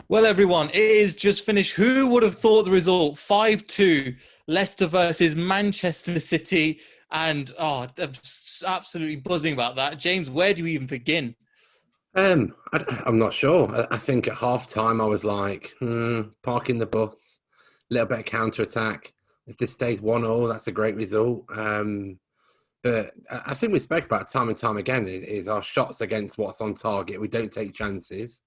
Well, everyone, it is just finished. Who would have thought the result? 5-2, Leicester versus Manchester City. And I'm just absolutely buzzing about that. James, where do we even begin? I'm not sure. I think at half time I was like, parking the bus, a little bit of counter attack. If this stays 1-1, that's a great result. But I think we spoke about it time and time again is our shots against what's on target. We don't take chances.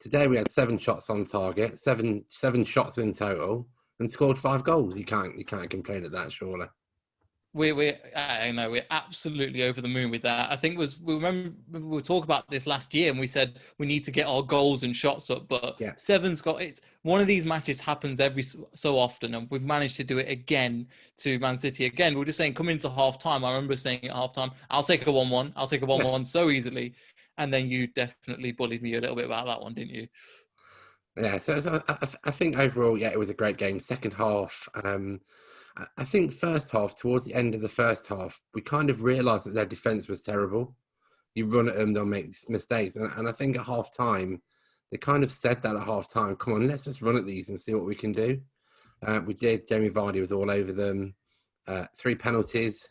Today we had 7 shots on target, seven shots in total, and scored 5 goals. You can't complain at that, surely. I know we're absolutely over the moon with that. I think we remember we were talking about this last year, and we said we need to get our goals and shots up. But Yeah, seven's got it's one of these matches happens every so often, and we've managed to do it again to Man City. Again, we are just saying come into half time. I remember saying at half time, I'll take a 1-1. I'll take a yeah. 1-1 so easily, and then you definitely bullied me a little bit about that one, didn't you? Yeah, so I think overall, yeah, it was a great game. Second half, I think first half, towards the end of the first half, we kind of realised that their defence was terrible. You run at them, they'll make mistakes. And I think at half time, they kind of said that at half time, come on, let's just run at these and see what we can do. We did. Jamie Vardy was all over them. 3 penalties.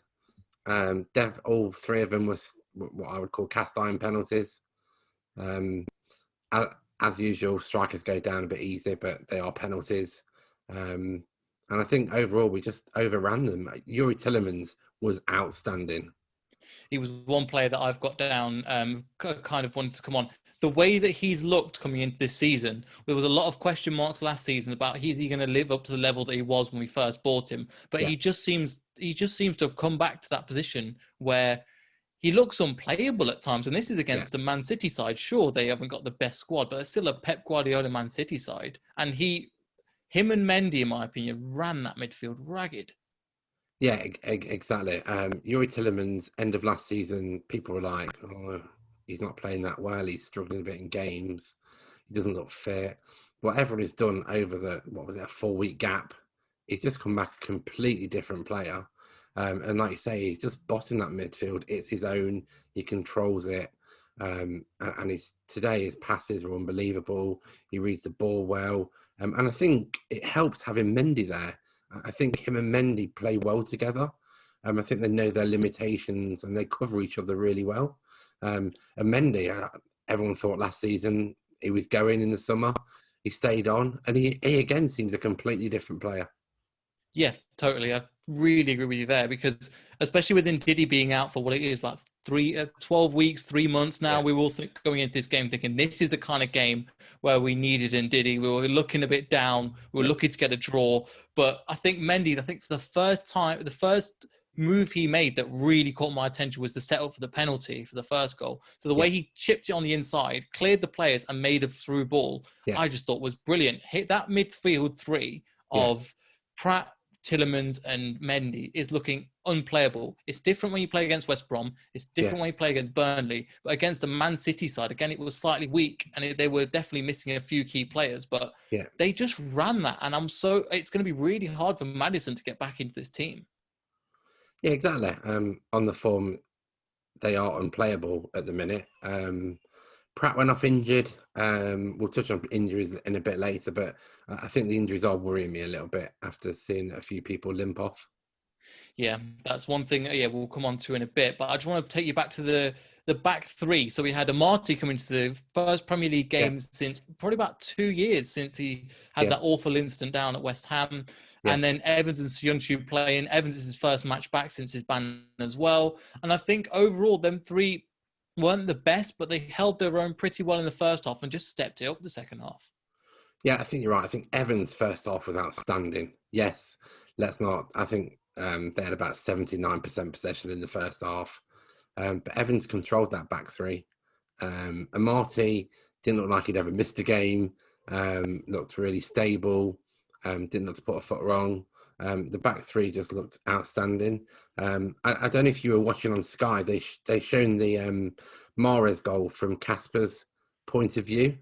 All 3 of them was what I would call cast iron penalties. Um, as usual, strikers go down a bit easier, but they are penalties. And I think overall we just overran them. Yuri Tillemans was outstanding. He was one player that I've got down, kind of wanted to come on. The way that he's looked coming into this season, there was a lot of question marks last season about is he going to live up to the level that he was when we first bought him. But Yeah, he just seems to have come back to that position where he looks unplayable at times. And this is yeah, against the Man City side. Sure, they haven't got the best squad, but it's still a Pep Guardiola Man City side. And him and Mendy, in my opinion, ran that midfield ragged. yeah, exactly. Yuri Tillemans, end of last season, people were like, oh, he's not playing that well. He's struggling a bit in games. He doesn't look fit. Whatever he's done over what was it, a 4-week gap, he's just come back a completely different player. And like you say, he's just bossing that midfield. It's his own. He controls it. And today his passes were unbelievable. He reads the ball well. And I think it helps having Mendy there. I think him and Mendy play well together. I think they know their limitations and they cover each other really well. And Mendy, everyone thought last season he was going in the summer. He stayed on, and he again seems a completely different player. Yeah, totally. I really agree with you there because, especially with Ndidi being out for what it is, like 12 weeks, 3 months now, Yeah, we were all going into this game thinking this is the kind of game where we needed Ndidi. We were looking a bit down. We were yeah, looking to get a draw. But I think Mendy, I think for the first time, the first move he made that really caught my attention was the setup for the penalty for the first goal. So the yeah, way he chipped it on the inside, cleared the players and made a through ball, yeah, I just thought was brilliant. Hit that midfield three yeah, of Pratt, Tillemans and Mendy is looking unplayable. It's different when you play against West Brom. It's yeah, different when you play against Burnley. But against the Man City side, again, it was slightly weak and they were definitely missing a few key players. But yeah. they just ran that. And it's going to be really hard for Madison to get back into this team. Yeah, exactly. On the form, they are unplayable at the minute. Pratt went off injured. We'll touch on injuries in a bit later, but I think the injuries are worrying me a little bit after seeing a few people limp off. Yeah, that's one thing. Yeah, we'll come on to in a bit. But I just want to take you back to the back three. So we had Amati come into the first Premier League Yeah, game since probably about 2 years since he had yeah, that awful incident down at West Ham. yeah, And then Evans and Soyuncu playing. Evans is his first match back since his ban as well. And I think overall, them three weren't the best, but they held their own pretty well in the first half and just stepped it up the second half. yeah. I think you're right. I think Evans' first half was outstanding. Yes, let's not. I think they had about 79% possession in the first half, but Evans controlled that back three. And Marty didn't look like he'd ever missed a game. Looked really stable. Didn't look to put a foot wrong. The back three just looked outstanding. I don't know if you were watching on Sky. They shown the Mahrez goal from Casper's point of view,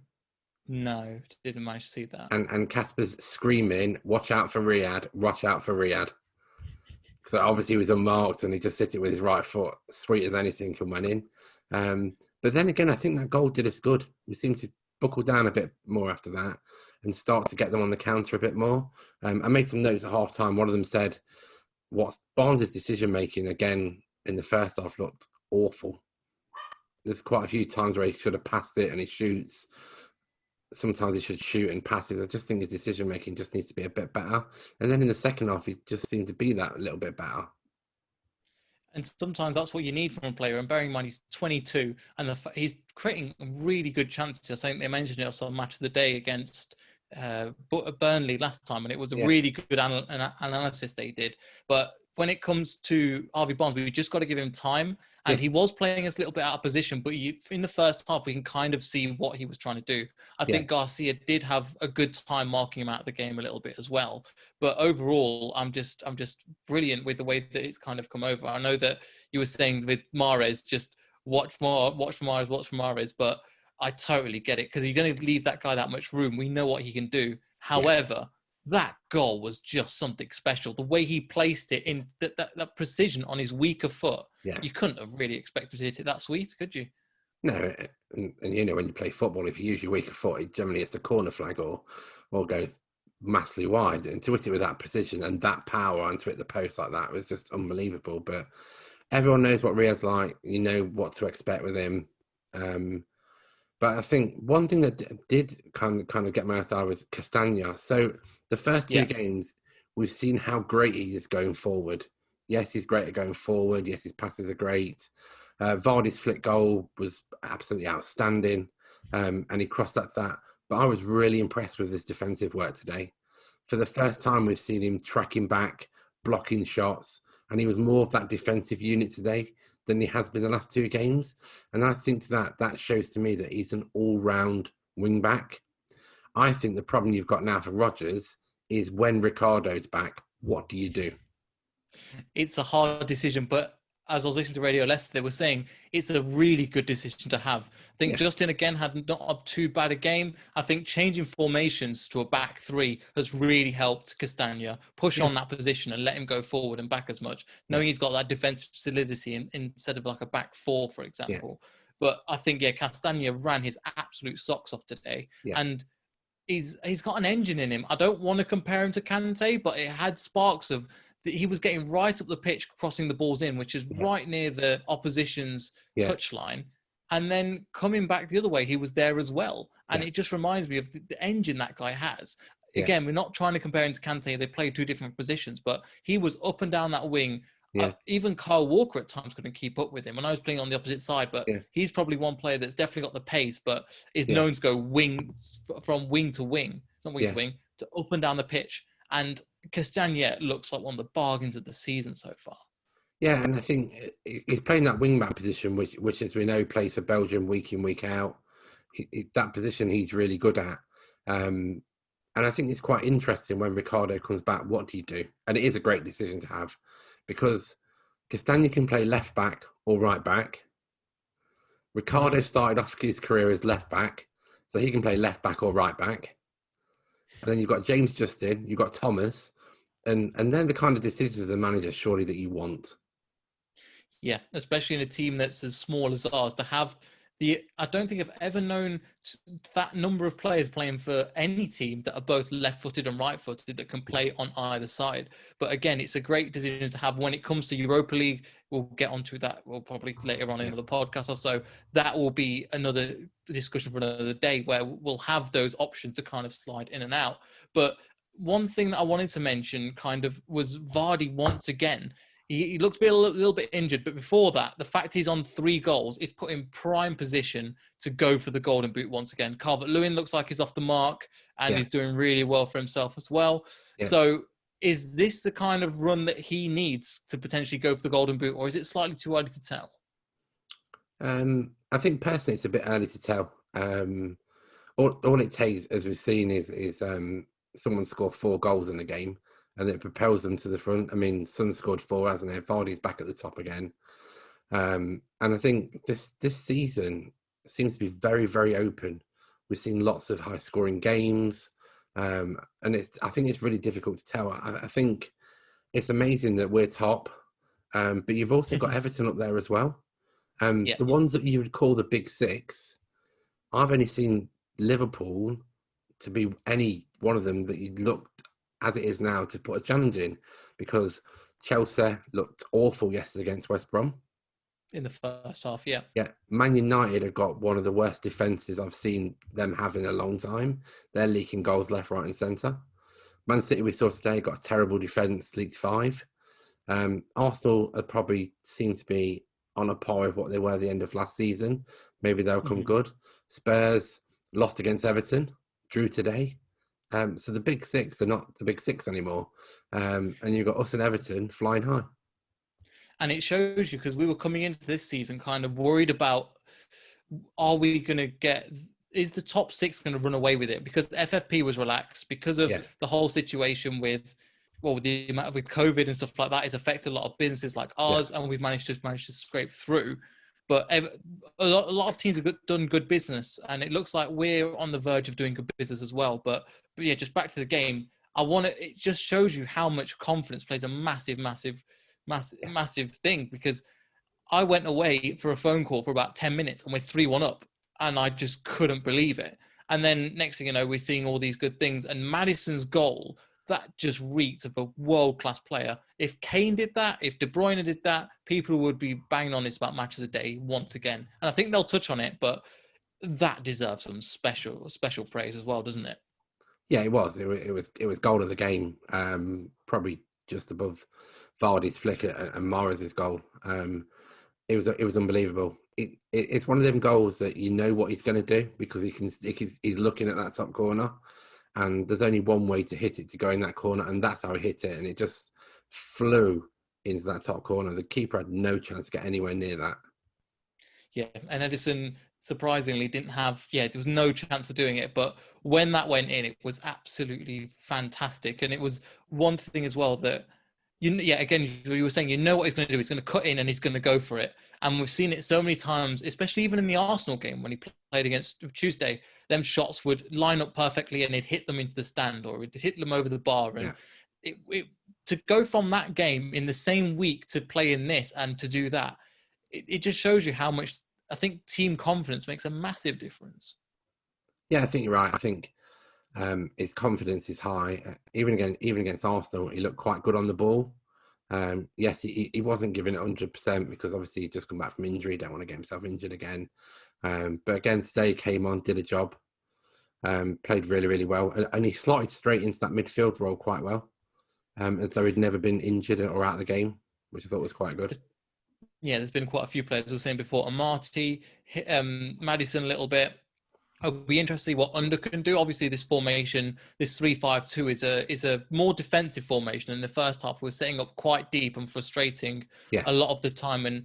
No, didn't manage to see that. and Casper's screaming, "Watch out for Riyadh! Watch out for Riyadh!" So obviously he was unmarked, and he just hit it with his right foot, sweet as anything, and went in. But then again, I think that goal did us good. We seemed to buckle down a bit more after that and start to get them on the counter a bit more. I made some notes at half time. One of them said, "What Barnes' decision making again in the first half looked awful. There's quite a few times where he should have passed it and he shoots. Sometimes he should shoot and passes. I just think his decision making just needs to be a bit better. And then in the second half, he just seemed to be that a little bit better." And sometimes that's what you need from a player. And bearing in mind, he's 22 and he's creating really good chances. I think they mentioned it also on Match of the Day against Burnley last time, and it was a really good analysis they did. But when it comes to Harvey Barnes, we just got to give him time. And he was playing us a little bit out of position, but in the first half, we can kind of see what he was trying to do. I think Garcia did have a good time marking him out of the game a little bit as well. But overall, I'm just brilliant with the way that it's kind of come over. I know that you were saying with Mahrez, just watch for Mahrez, but I totally get it because you're going to leave that guy that much room. We know what he can do. However, that goal was just something special. The way he placed it in that precision on his weaker foot, you couldn't have really expected to hit it that sweet, could you? No, and you know, when you play football, if you use your weaker foot, it generally it's the corner flag or goes massively wide. And to hit it with that precision and that power and to hit the post like that was just unbelievable. But everyone knows what Riyad's like. You know what to expect with him. But I think one thing that did kind of get my eye was Castagna. So the first two games, we've seen how great he is going forward. Yes, he's great at going forward. Yes, his passes are great. Vardy's flick goal was absolutely outstanding, and he crossed that. But I was really impressed with his defensive work today. For the first time, we've seen him tracking back, blocking shots, and he was more of that defensive unit today than he has been the last two games. And I think that shows to me that he's an all-round wing-back. I think the problem you've got now for Rodgers is when Ricardo's back, what do you do? It's a hard decision, but as I was listening to Radio Leicester, they were saying it's a really good decision to have. I think Justin, again, had not too bad a game. I think changing formations to a back three has really helped Castagna push on that position and let him go forward and back as much, knowing he's got that defensive solidity instead of like a back four, for example. But I think, Castagna ran his absolute socks off today. And he's got an engine in him. I don't want to compare him to Kante, but it had sparks of... He was getting right up the pitch, crossing the balls in, which is right near the opposition's touchline. And then coming back the other way, he was there as well. And it just reminds me of the engine that guy has. Again, we're not trying to compare him to Kante. They play two different positions, but he was up and down that wing. Even Kyle Walker at times couldn't keep up with him when I was playing on the opposite side. But he's probably one player that's definitely got the pace, but is known to go from wing to wing, not wing to wing, to up and down the pitch. And Castagna looks like one of the bargains of the season so far. Yeah, and I think he's playing that wingback position, which as we know, plays for Belgium week in, week out. That position he's really good at. And I think it's quite interesting when Ricardo comes back, what do you do? And it is a great decision to have because Castagna can play left back or right back. Ricardo started off his career as left back, so he can play left back or right back. And then you've got James Justin, you've got Thomas, and they're the kind of decisions as a manager, surely, that you want. Yeah, especially in a team that's as small as ours, to have I don't think I've ever known that number of players playing for any team that are both left-footed and right-footed that can play on either side. But again, it's a great decision to have when it comes to Europa League. We'll get onto that. We'll probably later on in another podcast or so. That will be another discussion for another day where we'll have those options to kind of slide in and out. But one thing that I wanted to mention kind of was Vardy once again. He looks to be a little bit injured, but before that, the fact he's on 3 goals is put in prime position to go for the Golden Boot once again. Calvert-Lewin looks like he's off the mark and he's doing really well for himself as well. Yeah. So is this the kind of run that he needs to potentially go for the Golden Boot, or is it slightly too early to tell? I think personally it's a bit early to tell. All it takes, as we've seen, is someone score 4 goals in a game, and it propels them to the front. I mean, Son scored 4, hasn't he? Vardy's back at the top again. And I think this season seems to be very, very open. We've seen lots of high-scoring games, and I think it's really difficult to tell. I think it's amazing that we're top, but you've also got Everton up there as well. The ones that you would call the big 6, I've only seen Liverpool to be any one of them that you looked as it is now to put a challenge in, because Chelsea looked awful yesterday against West Brom. In the first half, yeah. Yeah, Man United have got one of the worst defences I've seen them have in a long time. They're leaking goals left, right, and centre. Man City, we saw today, got a terrible defence, leaked 5. Arsenal are probably seem to be on a par with what they were at the end of last season. Maybe they'll come good. Spurs lost against Everton, drew today. So the big six are not the big six anymore. And you've got us and Everton flying high. And it shows you, because we were coming into this season kind of worried about, are we going to get, is the top 6 going to run away with it? Because the FFP was relaxed because of the whole situation with, well, the amount with COVID and stuff like that has affected a lot of businesses like ours, and we've managed to scrape through. But a lot of teams have done good business, and it looks like we're on the verge of doing good business as well. But yeah, just back to the game. It just shows you how much confidence plays a massive thing, because I went away for a phone call for about 10 minutes and we're 3-1 up, and I just couldn't believe it. And then next thing you know, we're seeing all these good things, and Maddison's goal, that just reeks of a world-class player. If Kane did that, if De Bruyne did that, people would be banging on this about match of the day once again. And I think they'll touch on it, but that deserves some special praise as well, doesn't it? Yeah, it was. It was goal of the game. Probably just above Vardy's flick and Mahrez's goal. It was unbelievable. It's one of them goals that you know what he's going to do, because he's looking at that top corner, and there's only one way to hit it, to go in that corner, and that's how he hit it, and it just flew into that top corner. The keeper had no chance to get anywhere near that. Yeah, and Edison surprisingly didn't have, there was no chance of doing it. But when that went in, it was absolutely fantastic. And it was one thing as well that, again, you were saying, you know what he's going to do. He's going to cut in and he's going to go for it. And we've seen it so many times, especially even in the Arsenal game when he played against Tuesday. Them shots would line up perfectly and it'd hit them into the stand, or it'd hit them over the bar. And to go from that game in the same week to play in this and to do that, it just shows you how much, I think, team confidence makes a massive difference. Yeah, I think you're right. I think his confidence is high. Even against Arsenal, he looked quite good on the ball. Yes, he wasn't giving it 100% because obviously he just come back from injury. Don't want to get himself injured again. But again, today he came on, did a job, played really, really well. And he slotted straight into that midfield role quite well, as though he'd never been injured or out of the game, which I thought was quite good. Yeah, there's been quite a few players, I was saying before. Amati, Maddison a little bit. It'll be interesting what Under can do. Obviously, this formation, this 3-5-2, is a more defensive formation. In the first half, we're setting up quite deep and frustrating a lot of the time. And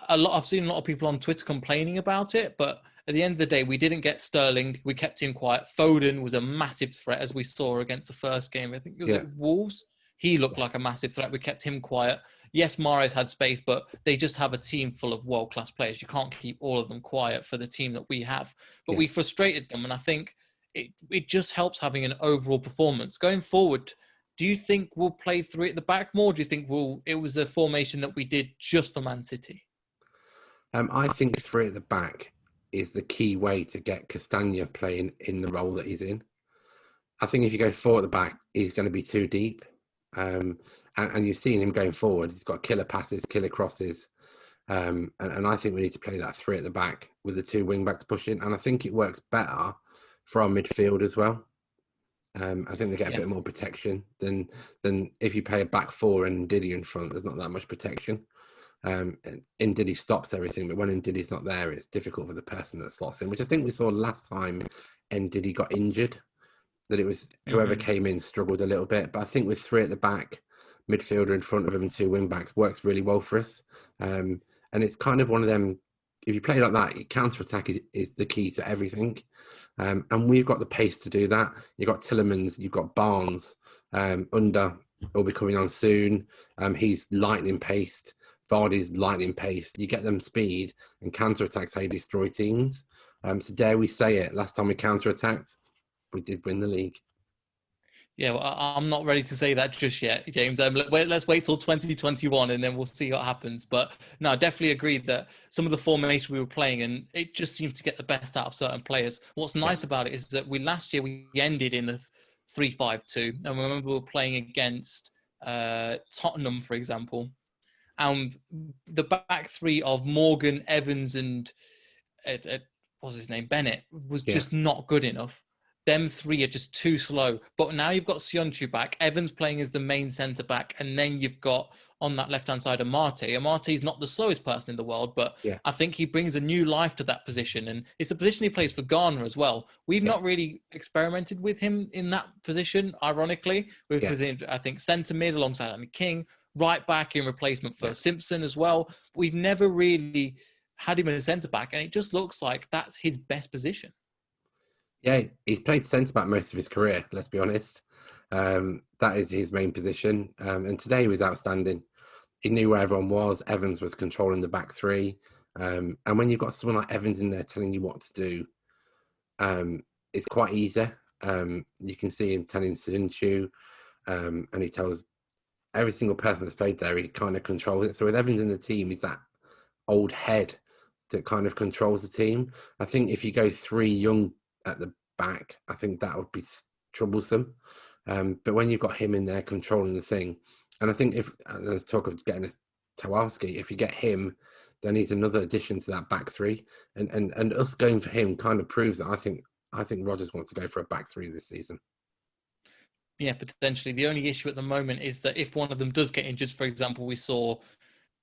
I've seen a lot of people on Twitter complaining about it, but at the end of the day, we didn't get Sterling. We kept him quiet. Foden was a massive threat, as we saw against the first game. I think it was Wolves. He looked like a massive threat. We kept him quiet. Yes, Mahrez had space, but they just have a team full of world-class players. You can't keep all of them quiet for the team that we have. But we frustrated them, and I think it just helps having an overall performance. Going forward, do you think we'll play 3 at the back more? Do you think it was a formation that we did just for Man City? I think 3 at the back is the key way to get Castagna playing in the role that he's in. I think if you go 4 at the back, he's going to be too deep. And you've seen him going forward. He's got killer passes, killer crosses. And I think we need to play that 3 at the back with the 2 wing backs pushing. And I think it works better for our midfield as well. I think they get a bit more protection than if you play a back 4 and Ndidi in front. There's not that much protection. Ndidi stops everything, but when Ndidi's not there, it's difficult for the person that slots in, which I think we saw last time Ndidi got injured. That it was whoever came in struggled a little bit. But I think with 3 at the back, midfielder in front of him and 2 wing backs works really well for us. And it's kind of one of them, if you play like that, counter-attack is the key to everything. And we've got the pace to do that. You've got Tielemans, you've got Barnes, Under will be coming on soon. He's lightning paced. Vardy's lightning paced. You get them speed, and counter-attacks how you destroy teams. So dare we say it, last time we counter-attacked, we did win the league. Yeah, well, I'm not ready to say that just yet, James. Let's wait till 2021 and then we'll see what happens. But no, I definitely agree that some of the formation we were playing, and it just seems to get the best out of certain players. What's Yeah, nice about it is that last year we ended in the 3-5-2, and remember we were playing against Tottenham, for example, and the back three of Morgan, Evans, and what's his name, Bennett, was yeah, just not good enough. Them three are just too slow. But now you've got Sionchu back, Evans playing as the main centre back, and then you've got on that left hand side Amarte. Amarte's not the slowest person in the world, but yeah, I think he brings a new life to that position, and it's a position he plays for Ghana as well. We've yeah, not really experimented with him in that position, ironically. We've yeah, presented, I think, centre mid alongside Andy King, right back in replacement for yeah. Simpson as well. We've never really had him as a centre back, and it just looks like that's his best position. Yeah, he's played centre back most of his career. Let's be honest. That is his main position. And today he was outstanding. He knew where everyone was. Evans was controlling the back three. And when you've got someone like Evans in there telling you what to do, it's quite easy. You can see him telling Sudinchu, and he tells every single person that's played there, he kind of controls it. So with Evans in the team, he's that old head that kind of controls the team. I think if you go three young at the back, I think that would be troublesome. But when you've got him in there controlling the thing, and I think if there's talk of getting a Tawarski, if you get him, then he's another addition to that back three. And us going for him kind of proves that I think Rodgers wants to go for a back three this season. Yeah, potentially. The only issue at the moment is that if one of them does get injured, for example, we saw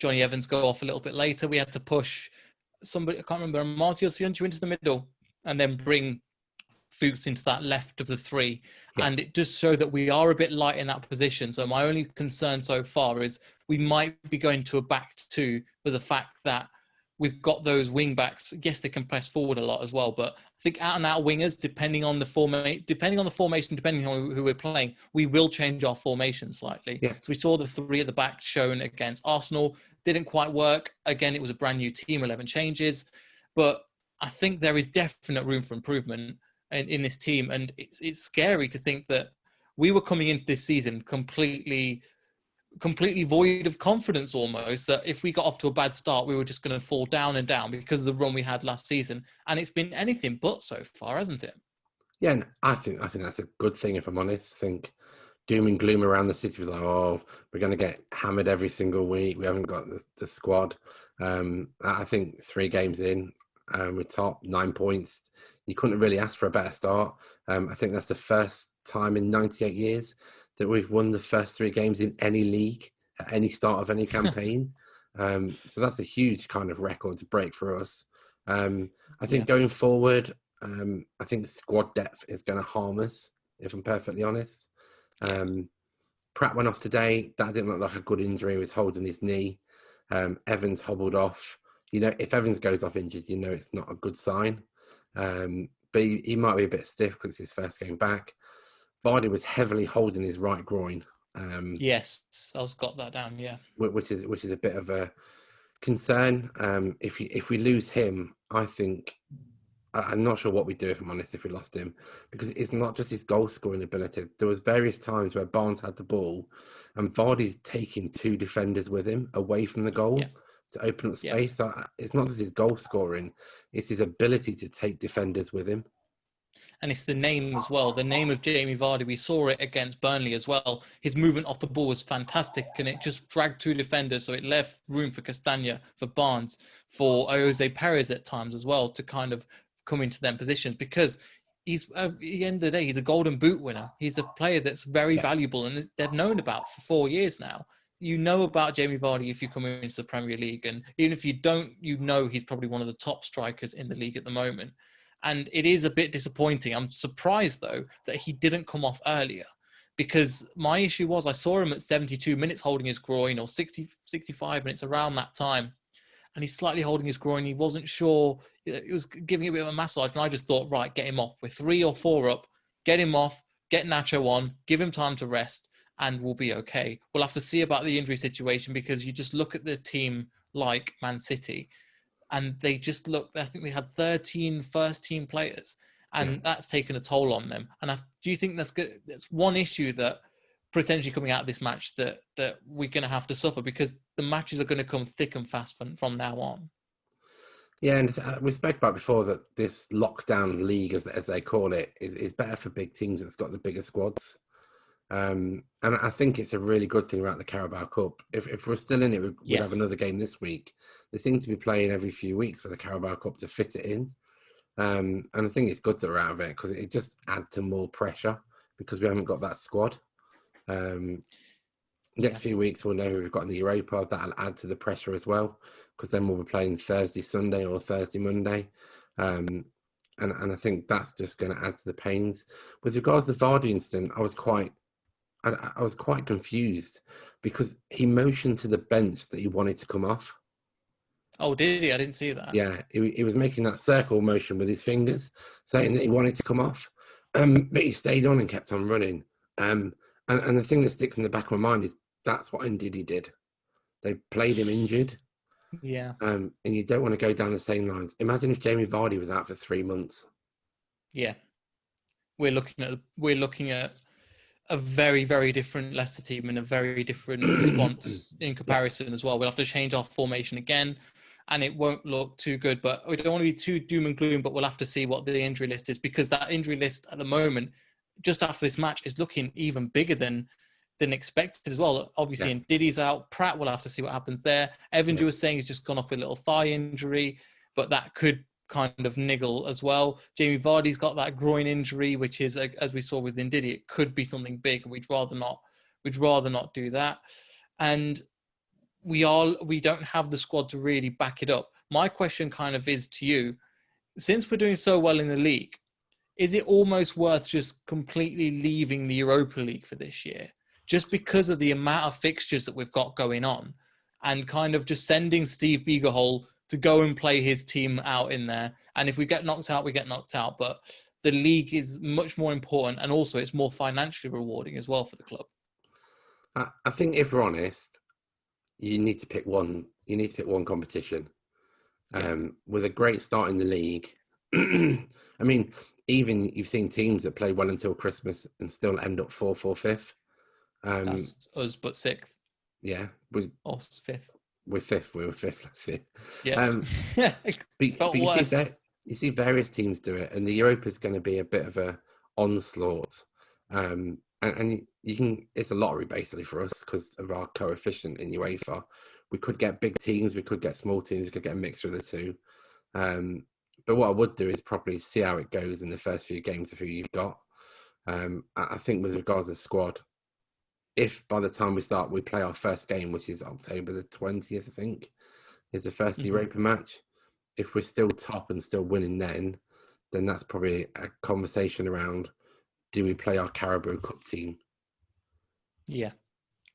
Johnny Evans go off a little bit later, we had to push somebody, I can't remember, Martial Sionchu into the middle and then bring Fuchs into that left of the three. Yeah, And it does show that we are a bit light in that position. So my only concern so far is we might be going to a back two for the fact that we've got those wing backs. Yes, they can press forward a lot as well, but I think out and out wingers, depending on the formation, depending on who we're playing, we will change our formation slightly. yeah, So we saw the three at the back shown against Arsenal. Didn't quite work. Again, it was a brand new team, 11 changes, but I think there is definite room for improvement in this team, and it's scary to think that we were coming into this season completely void of confidence almost, that if we got off to a bad start we were just going to fall down and down because of the run we had last season, and it's been anything but so far, hasn't it? yeah. And I think that's a good thing, if I'm honest. I think doom and gloom around the city was like, oh, we're going to get hammered every single week. We haven't got the squad. I think 3 games in, we're top 9 points. You couldn't really ask for a better start. I think that's the first time in 98 years that we've won the first 3 games in any league at any start of any campaign. So that's a huge kind of record to break for us. I think Yeah. going forward, I think squad depth is going to harm us, if I'm perfectly honest. Yeah. Pratt went off today. That didn't look like a good injury. He was holding his knee. Evans hobbled off. If Evans goes off injured, it's not a good sign. But he might be a bit stiff because it's his first game back. Vardy was heavily holding his right groin. Yes, I've got that down. Yeah. Which is a bit of a concern. If we lose him, I think I'm not sure what we'd do, if I'm honest, if we lost him, because it's not just his goal scoring ability. There was various times where Barnes had the ball and Vardy's taking 2 defenders with him away from the goal Yeah. to open up Yeah. space. So it's not just his goal scoring, it's his ability to take defenders with him. And it's the name as well. The name of Jamie Vardy, we saw it against Burnley as well. His movement off the ball was fantastic, and it just dragged 2 defenders, so it left room for Castagna, for Barnes, for Jose Perez at times as well to kind of come into them positions, because he's at the end of the day, he's a golden boot winner. He's a player that's very Yeah, valuable, and they've known about for 4 years now. You know about Jamie Vardy if you come into the Premier League, and even if you don't, he's probably one of the top strikers in the league at the moment. And it is a bit disappointing. I'm surprised, though, that he didn't come off earlier, because my issue was I saw him at 72 minutes holding his groin, or 60, 65 minutes, around that time. And he's slightly holding his groin. He wasn't sure. He was giving it a bit of a massage. And I just thought, right, get him off. We're 3 or 4 up. Get him off. Get Nacho on. Give him time to rest. And we'll be okay. We'll have to see about the injury situation, because you just look at the team like Man City, and they just look, I think they had 13 first team players, Yeah. and that's taken a toll on them. And do you think that's good? That's one issue that potentially coming out of this match that we're going to have to suffer, because the matches are going to come thick and fast from now on. Yeah, and we spoke about before that this lockdown league, as they call it, is better for big teams that's got the bigger squads. And I think it's a really good thing about the Carabao Cup. If we're still in it, we'd have another game this week. They seem to be playing every few weeks for the Carabao Cup to fit it in. And I think it's good that we're out of it, because it just adds to more pressure because we haven't got that squad. Next few weeks, we'll know who we've got in the Europa. That'll add to the pressure as well, because then we'll be playing Thursday, Sunday, or Thursday, Monday. And I think that's just going to add to the pains. With regards to Vardy incident, I was quite confused, because he motioned to the bench that he wanted to come off. Oh, did he? I didn't see that. Yeah, he was making that circle motion with his fingers, saying that he wanted to come off. But he stayed on and kept on running. And the thing that sticks in the back of my mind is that's what Ndidi did. They played him injured. Yeah. And you don't want to go down the same lines. Imagine if Jamie Vardy was out for 3 months. Yeah. We're looking at a very, very different Leicester team and a very different response in comparison as well. We'll have to change our formation again, and it won't look too good. But we don't want to be too doom and gloom, but we'll have to see what the injury list is, because that injury list at the moment, just after this match, is looking even bigger than expected as well. Obviously, Yes. Ndidi's out. Pratt, we'll have to see what happens there. Evans, you were saying, he's just gone off with a little thigh injury, but that could kind of niggle as well. Jamie Vardy's got that groin injury, which is, as we saw with Ndidi, it could be something big, and we'd rather not do that. And we don't have the squad to really back it up. My question kind of is to you, since we're doing so well in the league, is it almost worth just completely leaving the Europa League for this year, just because of the amount of fixtures that we've got going on, and kind of just sending Steve Beagerhole to go and play his team out in there? And if we get knocked out, we get knocked out. But the league is much more important, and also it's more financially rewarding as well for the club. I think if we're honest, you need to pick one. You need to pick one competition. With a great start in the league. I mean, even you've seen teams that play well until Christmas and still end up fourth or fifth. That's us, but sixth. Yeah, or fifth. We're fifth. We were fifth last year. Yeah, but you see various teams do it, and the Europa is going to be a bit of a onslaught. And you can. It's a lottery basically for us because of our coefficient in UEFA. We could get big teams, we could get small teams, we could get a mixture of the two. But what I would do is probably see how it goes in the first few games of who you've got. I think with regards to the squad, if by the time we play our first game, which is October the 20th, I think, is the first Europa match. If we're still top and still winning then that's probably a conversation around, do we play our Carabao Cup team? Yeah,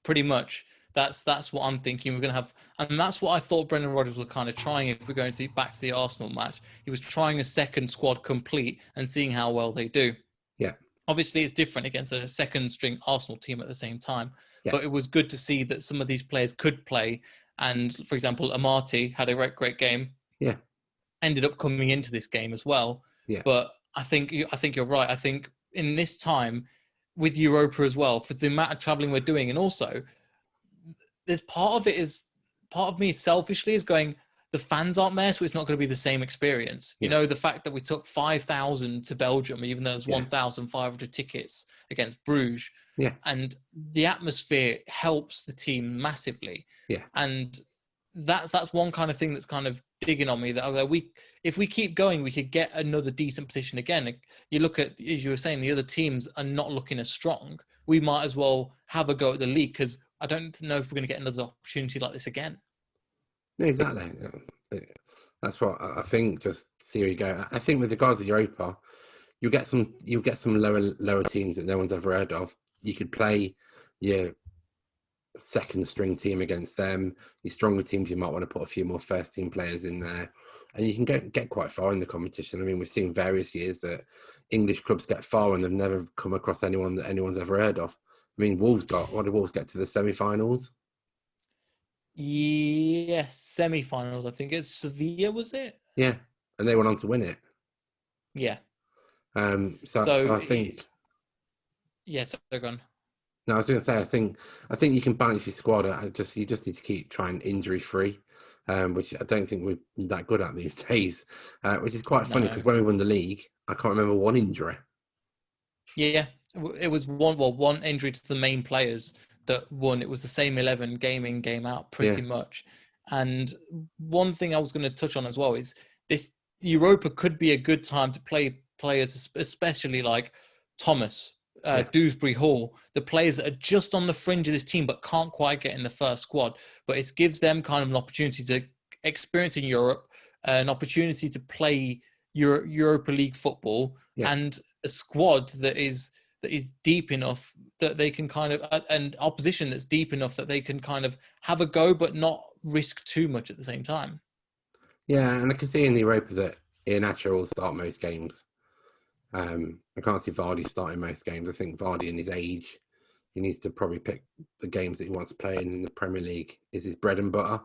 pretty much. That's what I'm thinking. We're going to have, and that's what I thought Brendan Rodgers was kind of trying. If we're going to back to the Arsenal match, he was trying a second squad complete and seeing how well they do. Yeah. Obviously, it's different against a second string Arsenal team at the same time. Yeah. But it was good to see that some of these players could play. And for example, Amati had a great game. Yeah. Ended up coming into this game as well. Yeah. But I think you're right. I think in this time with Europa as well, for the amount of traveling we're doing, and also there's part of me selfishly is going, the fans aren't there, so it's not going to be the same experience. You know, the fact that we took 5,000 to Belgium, even though there's 1,500 tickets against Bruges. Yeah. And the atmosphere helps the team massively. Yeah. And that's one kind of thing that's kind of digging on me, that if we keep going, we could get another decent position again. You look at, as you were saying, the other teams are not looking as strong. We might as well have a go at the league, because I don't know if we're going to get another opportunity like this again. No, exactly. That's what I think. Just see where you go. I think with regards to Europa, you'll get some lower teams that no one's ever heard of. You could play your second string team against them. Your stronger teams, you might want to put a few more first team players in there, and you can get quite far in the competition. I mean, we've seen various years that English clubs get far and they've never come across anyone that anyone's ever heard of. I mean, what did Wolves get to the semi-finals? Yes, semi-finals. I think it's Sevilla, was it? Yeah, and they went on to win it. Yeah. So I think. Yes, yeah, so go on. No, I was going to say, I think you can balance your squad. You just need to keep trying injury free, which I don't think we're that good at these days. Which is quite funny because No. when we won the league, I can't remember one injury. Yeah, it was one injury to the main players that won. It was the same 11 game in, game out, Yeah, pretty much. And one thing I was going to touch on as well is this Europa could be a good time to play players, especially like Thomas, yeah, Dewsbury Hall, the players that are just on the fringe of this team but can't quite get in the first squad. But it gives them kind of an opportunity to experience in Europe, an opportunity to play Europa League football, yeah. and a squad that is deep enough that they can kind of, and opposition that's deep enough that they can kind of have a go but not risk too much at the same time. Yeah, and I can see in the Europa that Iheanacho will start most games. I can't see Vardy starting most games. I think Vardy, in his age, he needs to probably pick the games that he wants to play in the Premier League. Is his bread and butter.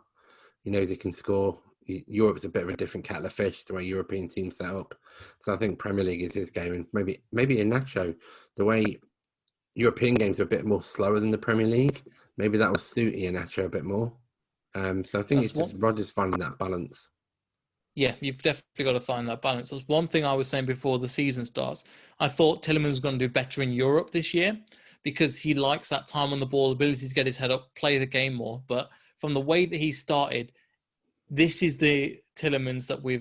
He knows he can score. Europe's a bit of a different kettle of fish the way European teams set up. So I think Premier League is his game, and maybe Iheanacho, the way European games are a bit more slower than the Premier League. Maybe that will suit Iheanacho a bit more. So I think That's it's just one. Rodgers finding that balance. Yeah, you've definitely got to find that balance. That's one thing I was saying before the season starts. I thought Tielemans was going to do better in Europe this year because he likes that time on the ball, ability to get his head up, play the game more. But from the way that he started, this is the Tielemans that we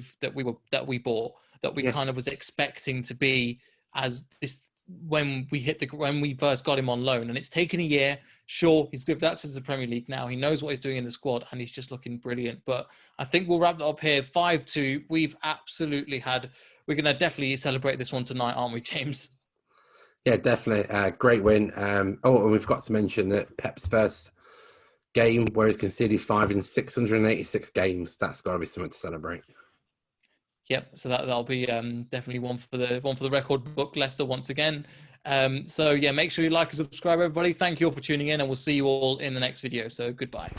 bought, that we Yeah, kind of was expecting to be as this when we first got him on loan. And it's taken a year. Sure, he's good. That's the Premier League now. He knows what he's doing in the squad, and he's just looking brilliant. But I think we'll wrap that up here. 5-2. We've absolutely had. We're going to definitely celebrate this one tonight, aren't we, James? yeah, definitely. Great win. And we've got to mention that Pep's first game where he's conceded 5 in 686 games. That's got to be something to celebrate. Yep. So that'll be definitely one for the record book. Leicester once again. So yeah, make sure you like and subscribe, everybody. Thank you all for tuning in, and we'll see you all in the next video. So goodbye.